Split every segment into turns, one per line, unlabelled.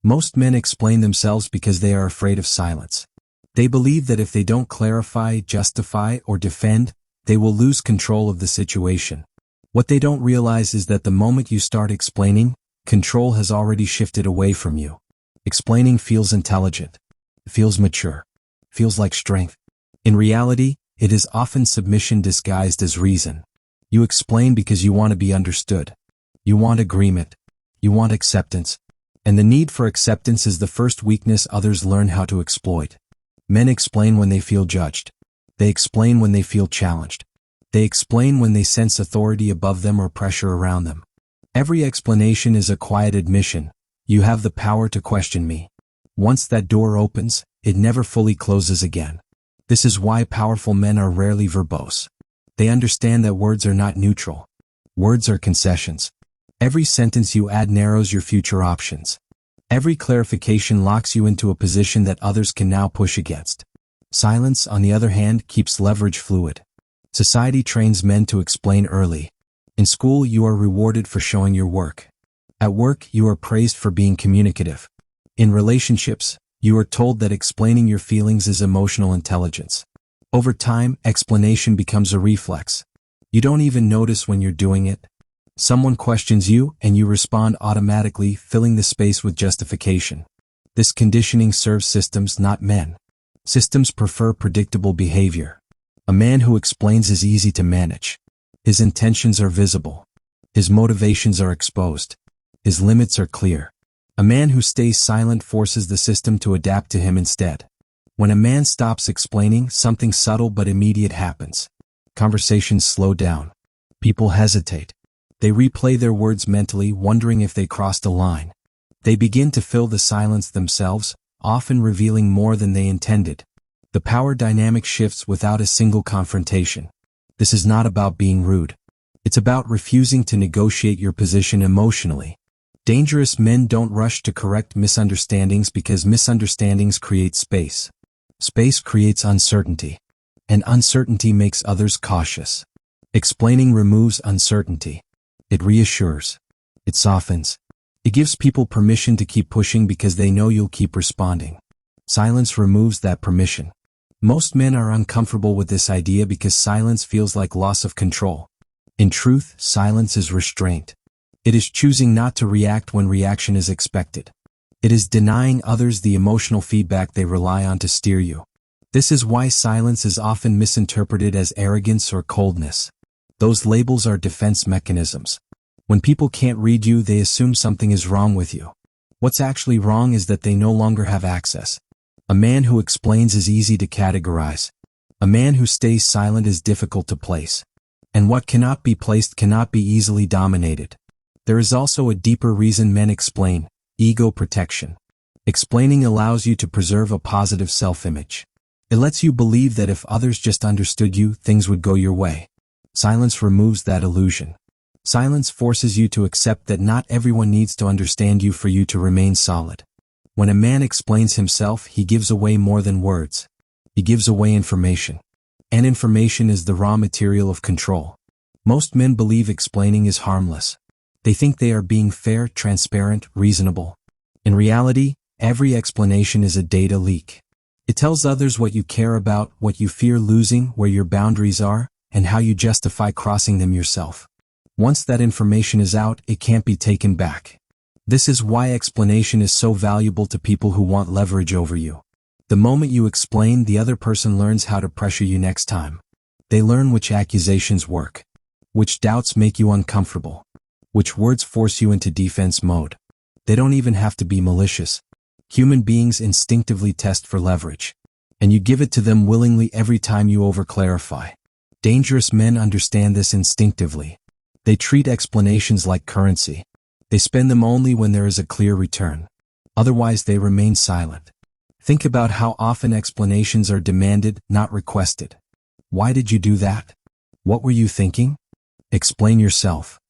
Most men explain themselves because they are afraid of silence. They believe that if they don't clarify, justify, or defend, they will lose control of the situation. What they don't realize is that the moment you start explaining, control has already shifted away from you. Explaining feels intelligent, feels mature, feels like strength. In reality, it is often submission disguised as reason. You explain because you want to be understood. You want agreement. You want acceptance. And the need for acceptance is the first weakness others learn how to exploit. Men explain when they feel judged. They explain when they feel challenged. They explain when they sense authority above them or pressure around them. Every explanation is a quiet admission. You have the power to question me. Once that door opens, it never fully closes again. This is why powerful men are rarely verbose. They understand that words are not neutral. Words are concessions. Every sentence you add narrows your future options. Every clarification locks you into a position that others can now push against. Silence, on the other hand, keeps leverage fluid. Society trains men to explain early. In school, you are rewarded for showing your work. At work, you are praised for being communicative. In relationships, you are told that explaining your feelings is emotional intelligence. Over time, explanation becomes a reflex. You don't even notice when you're doing it. Someone questions you, and you respond automatically, filling the space with justification. This conditioning serves systems, not men. Systems prefer predictable behavior. A man who explains is easy to manage. His intentions are visible. His motivations are exposed. His limits are clear. A man who stays silent forces the system to adapt to him instead. When a man stops explaining, something subtle but immediate happens. Conversations slow down. People hesitate. They replay their words mentally, wondering if they crossed a line. They begin to fill the silence themselves, often revealing more than they intended. The power dynamic shifts without a single confrontation. This is not about being rude. It's about refusing to negotiate your position emotionally. Dangerous men don't rush to correct misunderstandings because misunderstandings create space. Space creates uncertainty. And uncertainty makes others cautious. Explaining removes uncertainty. It reassures. It softens. It gives people permission to keep pushing because they know you'll keep responding. Silence removes that permission. Most men are uncomfortable with this idea because silence feels like loss of control. In truth, silence is restraint. It is choosing not to react when reaction is expected. It is denying others the emotional feedback they rely on to steer you. This is why silence is often misinterpreted as arrogance or coldness. Those labels are defense mechanisms. When people can't read you, they assume something is wrong with you. What's actually wrong is that they no longer have access. A man who explains is easy to categorize. A man who stays silent is difficult to place. And what cannot be placed cannot be easily dominated. There is also a deeper reason men explain: ego protection. Explaining allows you to preserve a positive self-image. It lets you believe that if others just understood you, things would go your way. Silence removes that illusion. Silence forces you to accept that not everyone needs to understand you for you to remain solid. When a man explains himself, he gives away more than words. He gives away information. And information is the raw material of control. Most men believe explaining is harmless. They think they are being fair, transparent, reasonable. In reality, every explanation is a data leak. It tells others what you care about, what you fear losing, where your boundaries are, and how you justify crossing them yourself. Once that information is out, it can't be taken back. This is why explanation is so valuable to people who want leverage over you. The moment you explain, the other person learns how to pressure you next time. They learn which accusations work, which doubts make you uncomfortable, which words force you into defense mode. They don't even have to be malicious. Human beings instinctively test for leverage, and you give it to them willingly every time you overclarify. Dangerous men understand this instinctively. They treat explanations like currency. They spend them only when there is a clear return. Otherwise, they remain silent. Think about how often explanations are demanded, not requested. Why did you do that? What were you thinking? Explain yourself.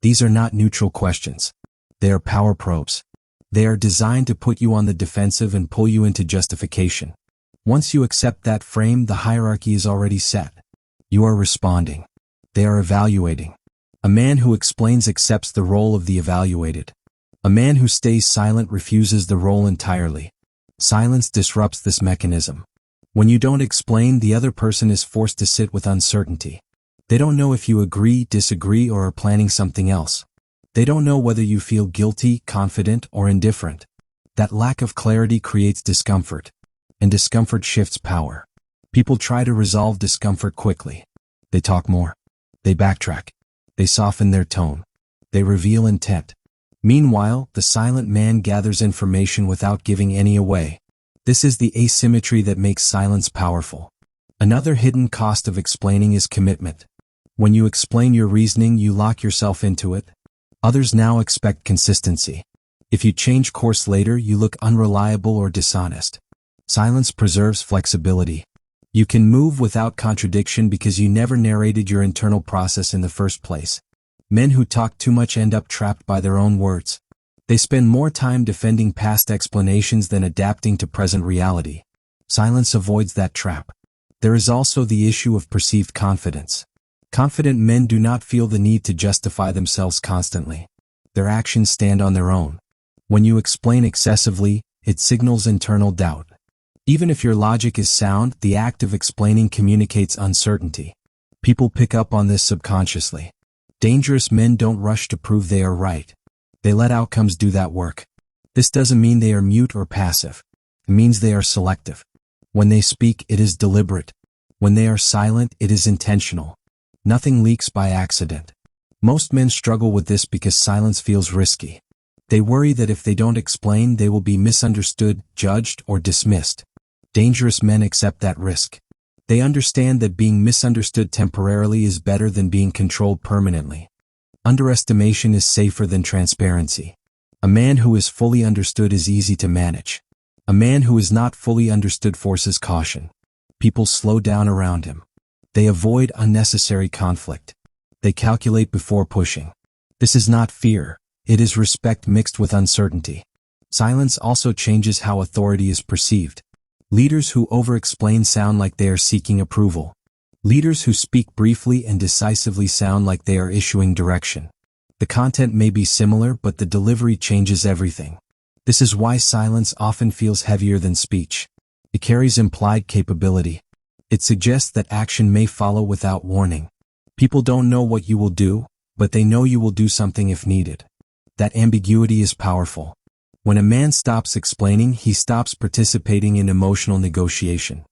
These are not neutral questions. They are power probes. They are designed to put you on the defensive and pull you into justification. Once you accept that frame, the hierarchy is already set. You are responding. They are evaluating. A man who explains accepts the role of the evaluated. A man who stays silent refuses the role entirely. Silence disrupts this mechanism. When you don't explain, the other person is forced to sit with uncertainty. They don't know if you agree, disagree, or are planning something else. They don't know whether you feel guilty, confident, or indifferent. That lack of clarity creates discomfort, and discomfort shifts power. People try to resolve discomfort quickly. They talk more. They backtrack. They soften their tone. They reveal intent. Meanwhile, the silent man gathers information without giving any away. This is the asymmetry that makes silence powerful. Another hidden cost of explaining is commitment. When you explain your reasoning, you lock yourself into it. Others now expect consistency. If you change course later, you look unreliable or dishonest. Silence preserves flexibility. You can move without contradiction because you never narrated your internal process in the first place. Men who talk too much end up trapped by their own words. They spend more time defending past explanations than adapting to present reality. Silence avoids that trap. There is also the issue of perceived confidence. Confident men do not feel the need to justify themselves constantly. Their actions stand on their own. When you explain excessively, it signals internal doubt. Even if your logic is sound, the act of explaining communicates uncertainty. People pick up on this subconsciously. Dangerous men don't rush to prove they are right. They let outcomes do that work. This doesn't mean they are mute or passive. It means they are selective. When they speak, it is deliberate. When they are silent, it is intentional. Nothing leaks by accident. Most men struggle with this because silence feels risky. They worry that if they don't explain, they will be misunderstood, judged, or dismissed. Dangerous men accept that risk. They understand that being misunderstood temporarily is better than being controlled permanently. Underestimation is safer than transparency. A man who is fully understood is easy to manage. A man who is not fully understood forces caution. People slow down around him. They avoid unnecessary conflict. They calculate before pushing. This is not fear. It is respect mixed with uncertainty. Silence also changes how authority is perceived. Leaders who over-explain sound like they are seeking approval. Leaders who speak briefly and decisively sound like they are issuing direction. The content may be similar, but the delivery changes everything. This is why silence often feels heavier than speech. It carries implied capability. It suggests that action may follow without warning. People don't know what you will do, but they know you will do something if needed. That ambiguity is powerful. When a man stops explaining, he stops participating in emotional negotiation.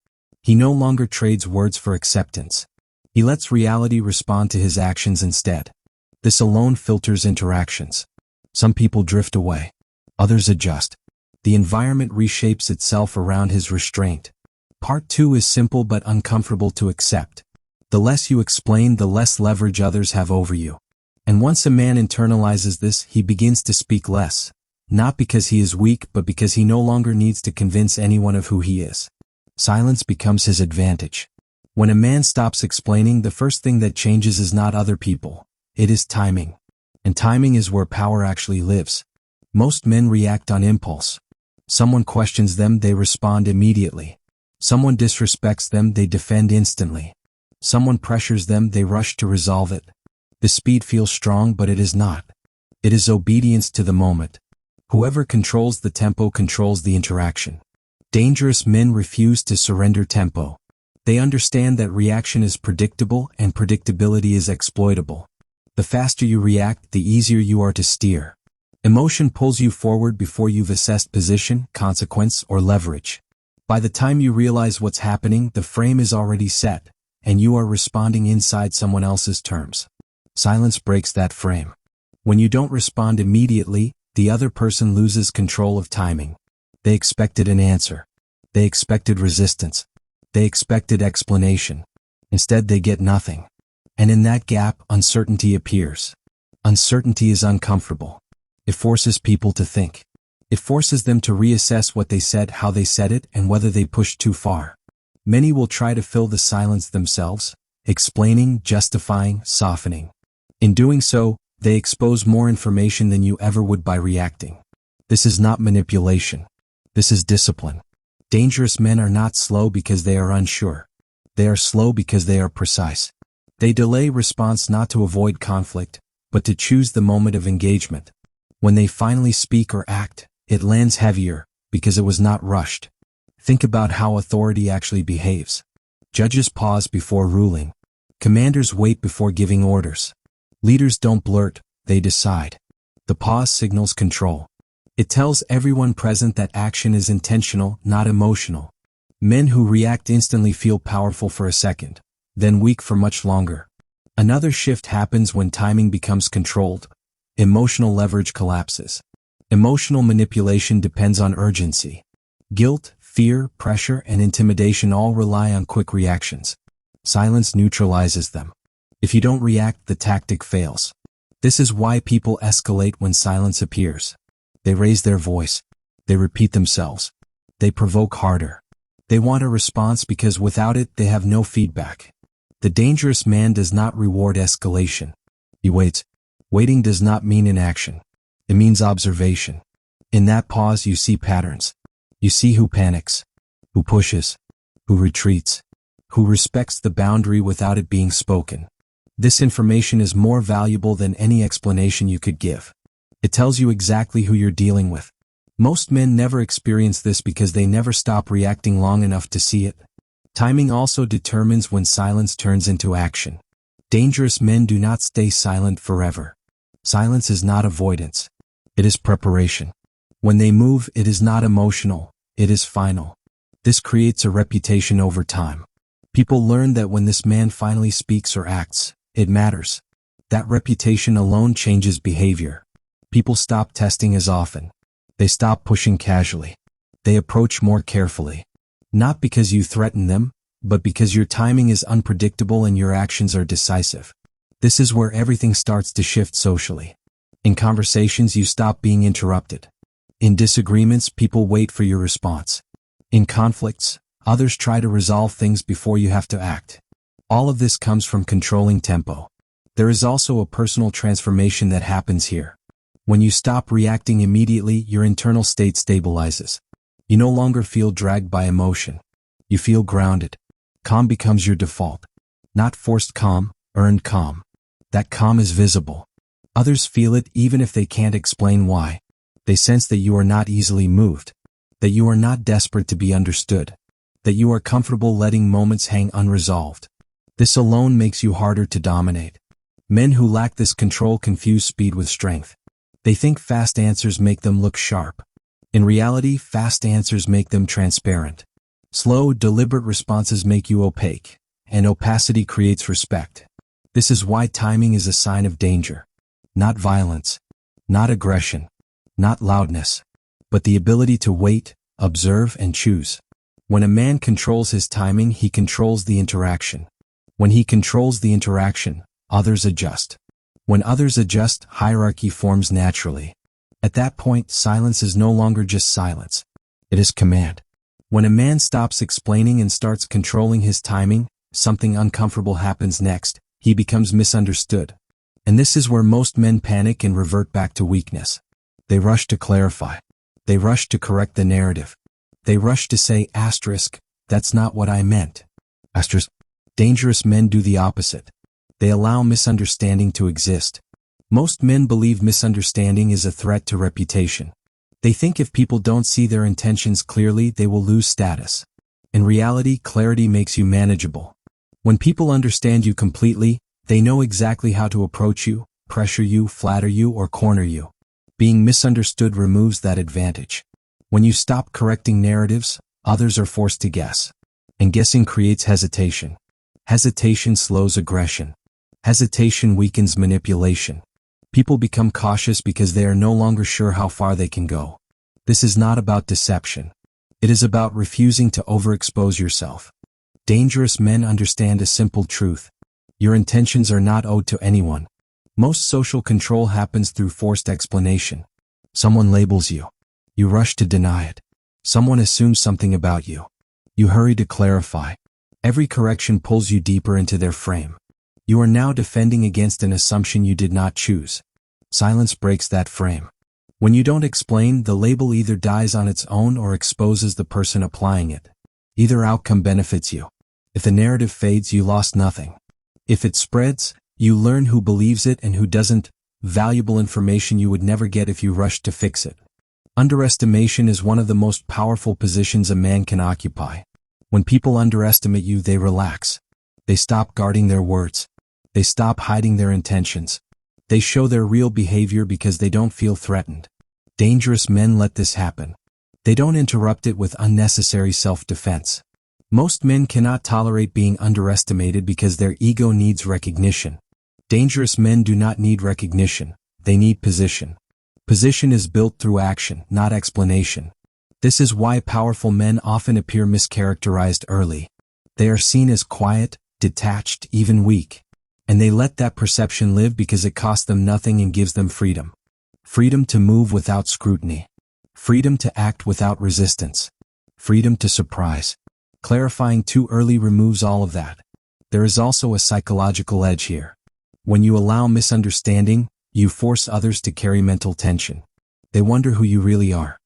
He no longer trades words for acceptance. He lets reality respond to his actions instead. This alone filters interactions. Some people drift away. Others adjust. The environment reshapes itself around his restraint. Part 2 is simple but uncomfortable to accept. The less you explain, the less leverage others have over you. And once a man internalizes this, he begins to speak less. Not because he is weak, but because he no longer needs to convince anyone of who he is. Silence becomes his advantage. When a man stops explaining, the first thing that changes is not other people. It is timing. And timing is where power actually lives. Most men react on impulse. Someone questions them, they respond immediately. Someone disrespects them, they defend instantly. Someone pressures them, they rush to resolve it. The speed feels strong, but it is not. It is obedience to the moment. Whoever controls the tempo controls the interaction. Dangerous men refuse to surrender tempo. They understand that reaction is predictable and predictability is exploitable. The faster you react, the easier you are to steer. Emotion pulls you forward before you've assessed position, consequence, or leverage. By the time you realize what's happening, the frame is already set, and you are responding inside someone else's terms. Silence breaks that frame. When you don't respond immediately, the other person loses control of timing. They expected an answer. They expected resistance. They expected explanation. Instead, they get nothing. And in that gap, uncertainty appears. Uncertainty is uncomfortable. It forces people to think. It forces them to reassess what they said, how they said it, and whether they pushed too far. Many will try to fill the silence themselves, explaining, justifying, softening. In doing so, they expose more information than you ever would by reacting. This is not manipulation. This is discipline. Dangerous men are not slow because they are unsure. They are slow because they are precise. They delay response not to avoid conflict, but to choose the moment of engagement. When they finally speak or act, it lands heavier, because it was not rushed. Think about how authority actually behaves. Judges pause before ruling. Commanders wait before giving orders. Leaders don't blurt, they decide. The pause signals control. It tells everyone present that action is intentional, not emotional. Men who react instantly feel powerful for a second, then weak for much longer. Another shift happens when timing becomes controlled. Emotional leverage collapses. Emotional manipulation depends on urgency. Guilt, fear, pressure, and intimidation all rely on quick reactions. Silence neutralizes them. If you don't react, the tactic fails. This is why people escalate when silence appears. They raise their voice. They repeat themselves. They provoke harder. They want a response because without it, they have no feedback. The dangerous man does not reward escalation. He waits. Waiting does not mean inaction. It means observation. In that pause, you see patterns. You see who panics, who pushes, who retreats, who respects the boundary without it being spoken. This information is more valuable than any explanation you could give. It tells you exactly who you're dealing with. Most men never experience this because they never stop reacting long enough to see it. Timing also determines when silence turns into action. Dangerous men do not stay silent forever. Silence is not avoidance. It is preparation. When they move, it is not emotional. It is final. This creates a reputation over time. People learn that when this man finally speaks or acts, it matters. That reputation alone changes behavior. People stop testing as often. They stop pushing casually. They approach more carefully. Not because you threaten them, but because your timing is unpredictable and your actions are decisive. This is where everything starts to shift socially. In conversations, you stop being interrupted. In disagreements, people wait for your response. In conflicts, others try to resolve things before you have to act. All of this comes from controlling tempo. There is also a personal transformation that happens here. When you stop reacting immediately, your internal state stabilizes. You no longer feel dragged by emotion. You feel grounded. Calm becomes your default. Not forced calm, earned calm. That calm is visible. Others feel it even if they can't explain why. They sense that you are not easily moved, that you are not desperate to be understood, that you are comfortable letting moments hang unresolved. This alone makes you harder to dominate. Men who lack this control confuse speed with strength. They think fast answers make them look sharp. In reality, fast answers make them transparent. Slow, deliberate responses make you opaque, and opacity creates respect. This is why timing is a sign of danger. Not violence, not aggression, not loudness, but the ability to wait, observe, and choose. When a man controls his timing, he controls the interaction. When he controls the interaction, others adjust. When others adjust, hierarchy forms naturally. At that point, silence is no longer just silence. It is command. When a man stops explaining and starts controlling his timing, something uncomfortable happens next. He becomes misunderstood. And this is where most men panic and revert back to weakness. They rush to clarify. They rush to correct the narrative. They rush to say, that's not what I meant. Dangerous men do the opposite. They allow misunderstanding to exist. Most men believe misunderstanding is a threat to reputation. They think if people don't see their intentions clearly, they will lose status. In reality, clarity makes you manageable. When people understand you completely, they know exactly how to approach you, pressure you, flatter you, or corner you. Being misunderstood removes that advantage. When you stop correcting narratives, others are forced to guess. And guessing creates hesitation. Hesitation slows aggression. Hesitation weakens manipulation. People become cautious because they are no longer sure how far they can go. This is not about deception. It is about refusing to overexpose yourself. Dangerous men understand a simple truth. Your intentions are not owed to anyone. Most social control happens through forced explanation. Someone labels you. You rush to deny it. Someone assumes something about you. You hurry to clarify. Every correction pulls you deeper into their frame. You are now defending against an assumption you did not choose. Silence breaks that frame. When you don't explain, the label either dies on its own or exposes the person applying it. Either outcome benefits you. If the narrative fades, you lost nothing. If it spreads, you learn who believes it and who doesn't. valuable information you would never get if you rushed to fix it. Underestimation is one of the most powerful positions a man can occupy. When people underestimate you, they relax. They stop guarding their words. They stop hiding their intentions. They show their real behavior because they don't feel threatened. Dangerous men let this happen. They don't interrupt it with unnecessary self-defense. Most men cannot tolerate being underestimated because their ego needs recognition. Dangerous men do not need recognition, they need position. Position is built through action, not explanation. This is why powerful men often appear mischaracterized early. They are seen as quiet, detached, even weak. And they let that perception live because it costs them nothing and gives them freedom. Freedom to move without scrutiny. Freedom to act without resistance. Freedom to surprise. Clarifying too early removes all of that. There is also a psychological edge here. When you allow misunderstanding, you force others to carry mental tension. They wonder who you really are.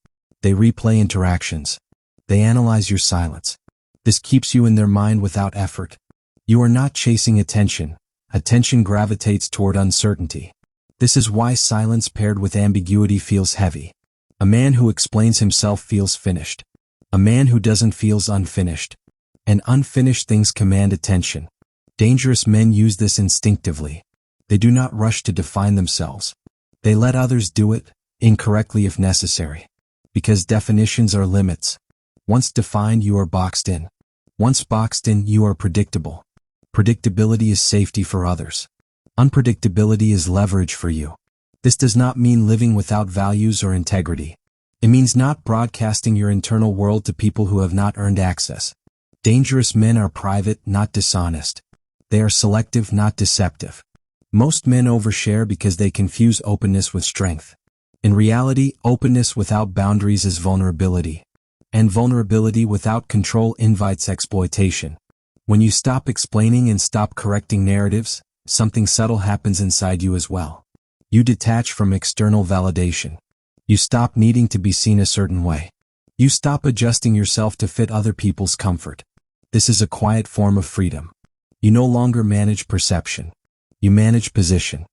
They replay interactions. They analyze your silence. This keeps you in their mind without effort. You are not chasing attention. Attention gravitates toward uncertainty. This is why silence paired with ambiguity feels heavy. A man who explains himself feels finished. A man who doesn't feels unfinished. And unfinished things command attention. Dangerous men use this instinctively. They do not rush to define themselves. They let others do it, incorrectly if necessary. Because definitions are limits. Once defined, you are boxed in. Once boxed in, you are predictable. Predictability is safety for others. Unpredictability is leverage for you. This does not mean living without values or integrity. It means not broadcasting your internal world to people who have not earned access. Dangerous men are private, not dishonest. They are selective, not deceptive. Most men overshare because they confuse openness with strength. In reality, openness without boundaries is vulnerability. And vulnerability without control invites exploitation. When you stop explaining and stop correcting narratives, something subtle happens inside you as well. You detach from external validation. You stop needing to be seen a certain way. You stop adjusting yourself to fit other people's comfort. This is a quiet form of freedom. You no longer manage perception. You manage position.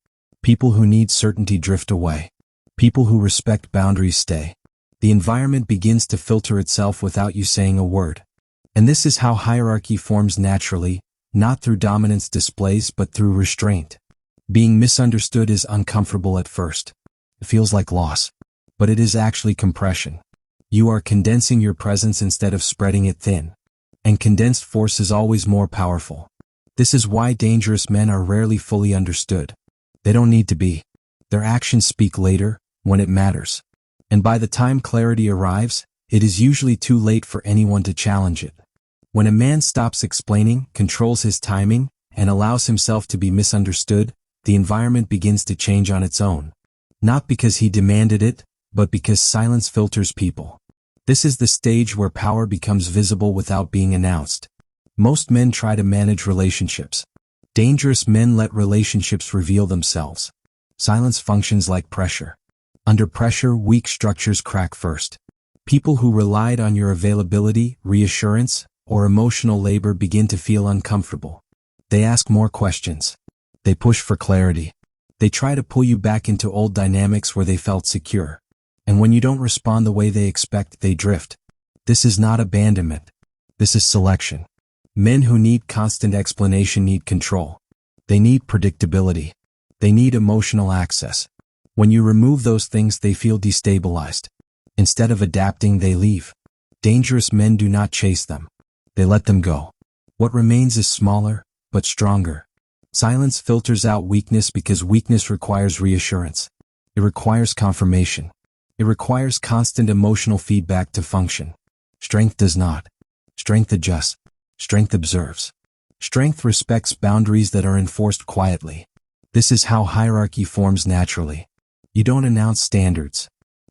People who need certainty drift away. People who respect boundaries stay. The environment begins to filter itself without you saying a word. And this is how hierarchy forms naturally, not through dominance displays but through restraint. Being misunderstood is uncomfortable at first. It feels like loss. But it is actually compression. You are condensing your presence instead of spreading it thin. And condensed force is always more powerful. This is why dangerous men are rarely fully understood. They don't need to be. Their actions speak later, when it matters. And by the time clarity arrives, it is usually too late for anyone to challenge it. When a man stops explaining, controls his timing, and allows himself to be misunderstood, the environment begins to change on its own. Not because he demanded it, but because silence filters people. This is the stage where power becomes visible without being announced. Most men try to manage relationships. Dangerous men let relationships reveal themselves. Silence functions like pressure. Under pressure, weak structures crack first. People who relied on your availability, reassurance, or emotional labor begin to feel uncomfortable. They ask more questions. They push for clarity. They try to pull you back into old dynamics where they felt secure. And when you don't respond the way they expect, they drift. This is not abandonment. This is selection. Men who need constant explanation need control. They need predictability. They need emotional access. When you remove those things, they feel destabilized. Instead of adapting, they leave. Dangerous men do not chase them. They let them go. What remains is smaller, but stronger. Silence filters out weakness because weakness requires reassurance. It requires confirmation. It requires constant emotional feedback to function. Strength does not. Strength adjusts. Strength observes. Strength respects boundaries that are enforced quietly. This is how hierarchy forms naturally. You don't announce standards.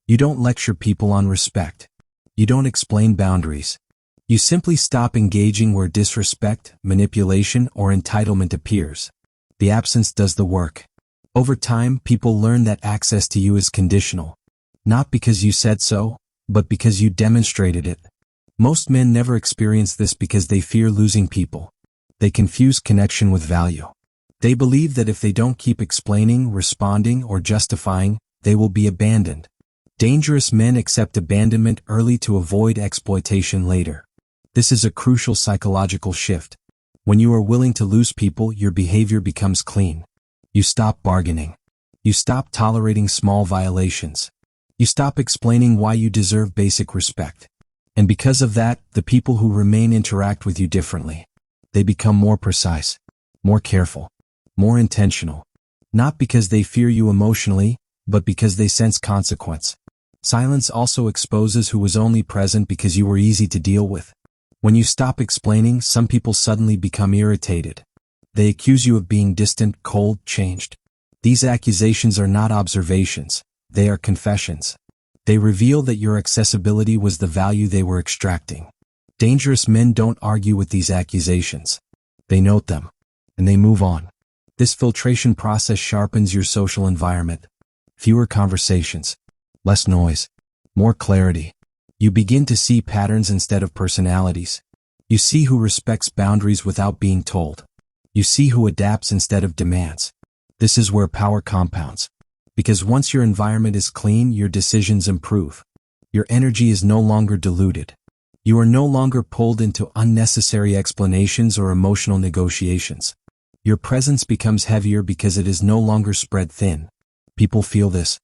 You don't lecture people on respect. You don't explain boundaries. You simply stop engaging where disrespect, manipulation, or entitlement appears. The absence does the work. Over time, people learn that access to you is conditional. Not because you said so, but because you demonstrated it. Most men never experience this because they fear losing people. They confuse connection with value. They believe that if they don't keep explaining, responding, or justifying, they will be abandoned. Dangerous men accept abandonment early to avoid exploitation later. This is a crucial psychological shift. When you are willing to lose people, your behavior becomes clean. You stop bargaining. You stop tolerating small violations. You stop explaining why you deserve basic respect. And because of that, the people who remain interact with you differently. They become more precise, more careful, more intentional. Not because they fear you emotionally, but because they sense consequence. Silence also exposes who was only present because you were easy to deal with. When you stop explaining, some people suddenly become irritated. They accuse you of being distant, cold, changed. These accusations are not observations, they are confessions. They reveal that your accessibility was the value they were extracting. Dangerous men don't argue with these accusations. They note them, and they move on. This filtration process sharpens your social environment. Fewer conversations, less noise, more clarity. You begin to see patterns instead of personalities. You see who respects boundaries without being told. You see who adapts instead of demands. This is where power compounds. Because once your environment is clean, your decisions improve. Your energy is no longer diluted. You are no longer pulled into unnecessary explanations or emotional negotiations. Your presence becomes heavier because it is no longer spread thin. People feel this.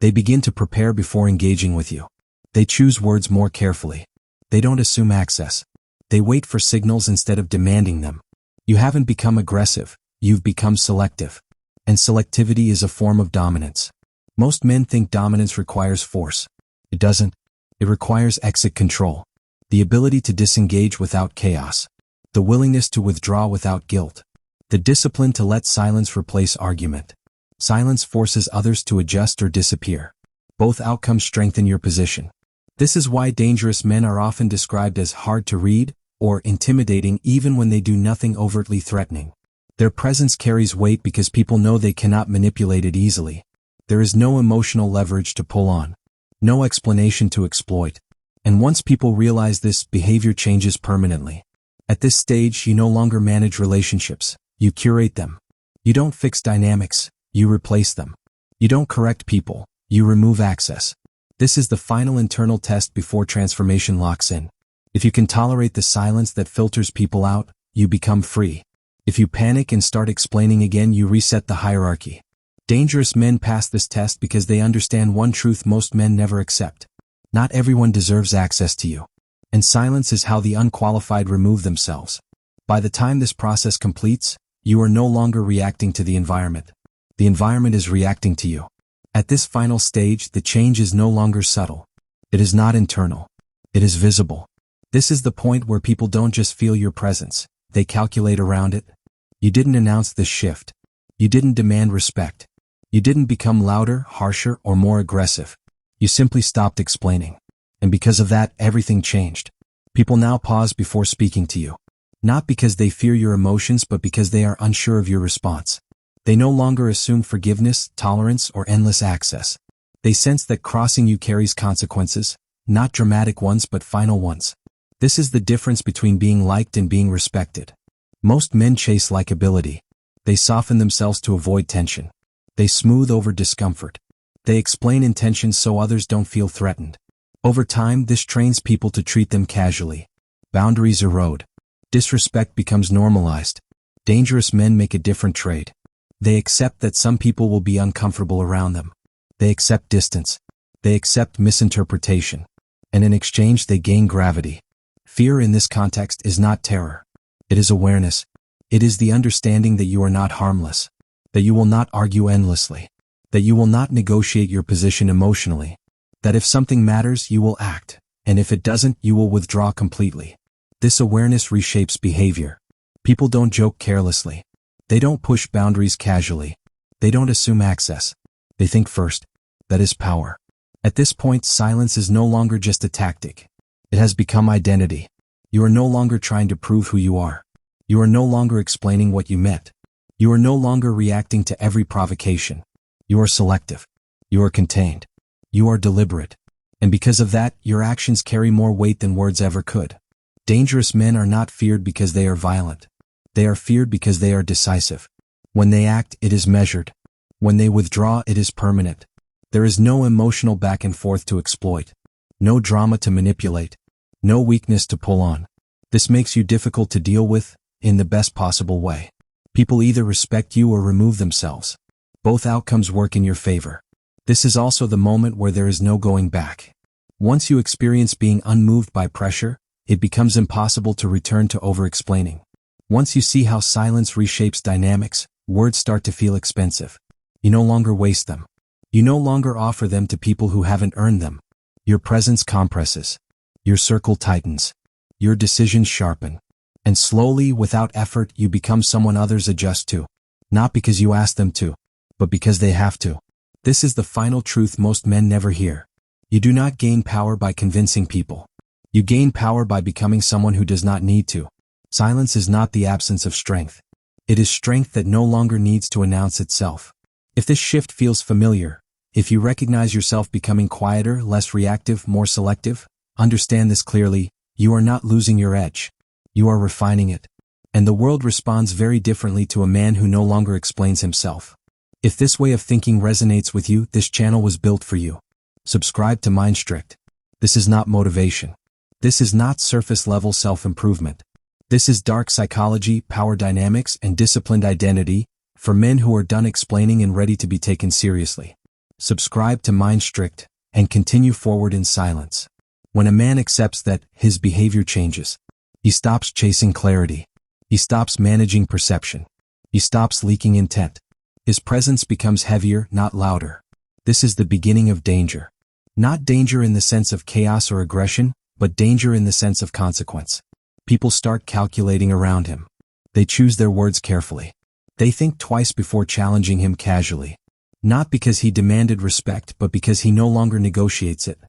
They begin to prepare before engaging with you. They choose words more carefully. They don't assume access. They wait for signals instead of demanding them. You haven't become aggressive, you've become selective. And selectivity is a form of dominance. Most men think dominance requires force. It doesn't. It requires exit control. The ability to disengage without chaos. The willingness to withdraw without guilt. The discipline to let silence replace argument. Silence forces others to adjust or disappear. Both outcomes strengthen your position. This is why dangerous men are often described as hard to read or intimidating even when they do nothing overtly threatening. Their presence carries weight because people know they cannot manipulate it easily. There is no emotional leverage to pull on. No explanation to exploit. And once people realize this, behavior changes permanently. At this stage, you no longer manage relationships. You curate them. You don't fix dynamics. You replace them. You don't correct people. You remove access. This is the final internal test before transformation locks in. If you can tolerate the silence that filters people out, you become free. If you panic and start explaining again, you reset the hierarchy. Dangerous men pass this test because they understand one truth most men never accept. Not everyone deserves access to you. And silence is how the unqualified remove themselves. By the time this process completes, you are no longer reacting to the environment. The environment is reacting to you. At this final stage, the change is no longer subtle. It is not internal. It is visible. This is the point where people don't just feel your presence. They calculate around it. You didn't announce this shift. You didn't demand respect. You didn't become louder, harsher, or more aggressive. You simply stopped explaining. And because of that, everything changed. People now pause before speaking to you. Not because they fear your emotions, but because they are unsure of your response. They no longer assume forgiveness, tolerance, or endless access. They sense that crossing you carries consequences, not dramatic ones but final ones. This is the difference between being liked and being respected. Most men chase likability. They soften themselves to avoid tension. They smooth over discomfort. They explain intentions so others don't feel threatened. Over time, this trains people to treat them casually. Boundaries erode. Disrespect becomes normalized. Dangerous men make a different trade. They accept that some people will be uncomfortable around them. They accept distance. They accept misinterpretation. And in exchange, they gain gravity. Fear in this context is not terror. It is awareness. It is the understanding that you are not harmless. That you will not argue endlessly. That you will not negotiate your position emotionally. That if something matters, you will act. And if it doesn't, you will withdraw completely. This awareness reshapes behavior. People don't joke carelessly. They don't push boundaries casually. They don't assume access. They think first. That is power. At this point, silence is no longer just a tactic. It has become identity. You are no longer trying to prove who you are. You are no longer explaining what you meant. You are no longer reacting to every provocation. You are selective. You are contained. You are deliberate. And because of that, your actions carry more weight than words ever could. Dangerous men are not feared because they are violent. They are feared because they are decisive. When they act, it is measured. When they withdraw, it is permanent. There is no emotional back and forth to exploit. No drama to manipulate. No weakness to pull on. This makes you difficult to deal with, in the best possible way. People either respect you or remove themselves. Both outcomes work in your favor. This is also the moment where there is no going back. Once you experience being unmoved by pressure, it becomes impossible to return to over-explaining. Once you see how silence reshapes dynamics, words start to feel expensive. You no longer waste them. You no longer offer them to people who haven't earned them. Your presence compresses. Your circle tightens. Your decisions sharpen. And slowly, without effort, you become someone others adjust to. Not because you ask them to, but because they have to. This is the final truth most men never hear. You do not gain power by convincing people. You gain power by becoming someone who does not need to. Silence is not the absence of strength. It is strength that no longer needs to announce itself. If this shift feels familiar, if you recognize yourself becoming quieter, less reactive, more selective, understand this clearly: you are not losing your edge. You are refining it. And the world responds very differently to a man who no longer explains himself. If this way of thinking resonates with you, this channel was built for you. Subscribe to Mindstrict. This is not motivation. This is not surface-level self-improvement. This is dark psychology, power dynamics, and disciplined identity for men who are done explaining and ready to be taken seriously. Subscribe to Mindstrict and continue forward in silence. When a man accepts that, his behavior changes. He stops chasing clarity. He stops managing perception. He stops leaking intent. His presence becomes heavier, not louder. This is the beginning of danger. Not danger in the sense of chaos or aggression, but danger in the sense of consequence. People start calculating around him. They choose their words carefully. They think twice before challenging him casually. Not because he demanded respect, but because he no longer negotiates it.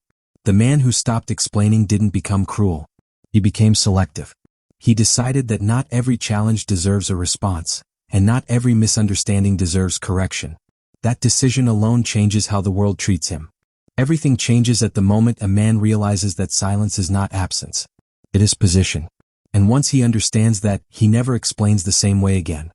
The man who stopped explaining didn't become cruel. He became selective. He decided that not every challenge deserves a response, and not every misunderstanding deserves correction. That decision alone changes how the world treats him. Everything changes at the moment a man realizes that silence is not absence. It is position. And once he understands that, he never explains the same way again.